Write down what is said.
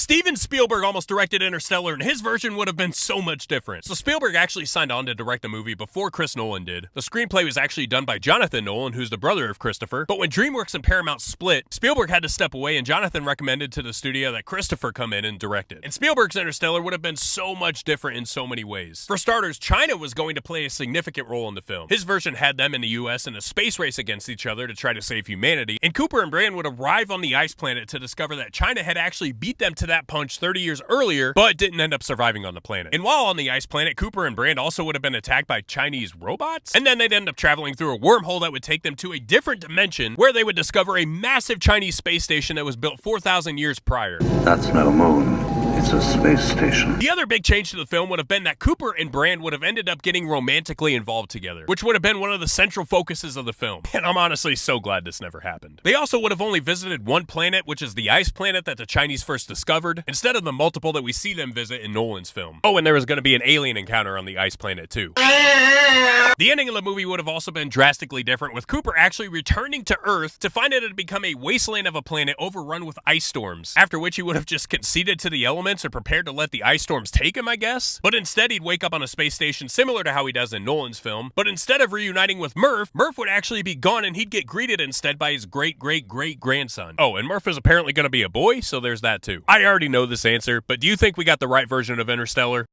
Steven Spielberg almost directed Interstellar, and his version would have been so much different. So Spielberg actually signed on to direct the movie before Chris Nolan did. The screenplay was actually done by Jonathan Nolan, who's the brother of Christopher, but when DreamWorks and Paramount split, Spielberg had to step away, and Jonathan recommended to the studio that Christopher come in and direct it. And Spielberg's Interstellar would have been so much different in so many ways. For starters, China was going to play a significant role in the film. His version had them in the US in a space race against each other to try to save humanity, and Cooper and Brand would arrive on the ice planet to discover that China had actually beat them to that punch 30 years earlier, but didn't end up surviving on the planet. And while on the ice planet, Cooper and Brand also would have been attacked by Chinese robots, and then they'd end up traveling through a wormhole that would take them to a different dimension where they would discover a massive Chinese space station that was built 4,000 years prior. That's no moon. It's a space station. The other big change to the film would have been that Cooper and Brand would have ended up getting romantically involved together, which would have been one of the central focuses of the film. And I'm honestly so glad this never happened. They also would have only visited one planet, which is the ice planet that the Chinese first discovered, instead of the multiple that we see them visit in Nolan's film. Oh, and there was going to be an alien encounter on the ice planet too. The ending of the movie would have also been drastically different, with Cooper actually returning to Earth to find it had become a wasteland of a planet overrun with ice storms, after which he would have just conceded to the elements or prepared to let the ice storms take him, I guess. But instead, he'd wake up on a space station similar to how he does in Nolan's film, but instead of reuniting with Murph would actually be gone, and he'd get greeted instead by his great-great-great-grandson. Oh, and Murph is apparently going to be a boy, so there's that too. I already know this answer, but do you think we got the right version of Interstellar?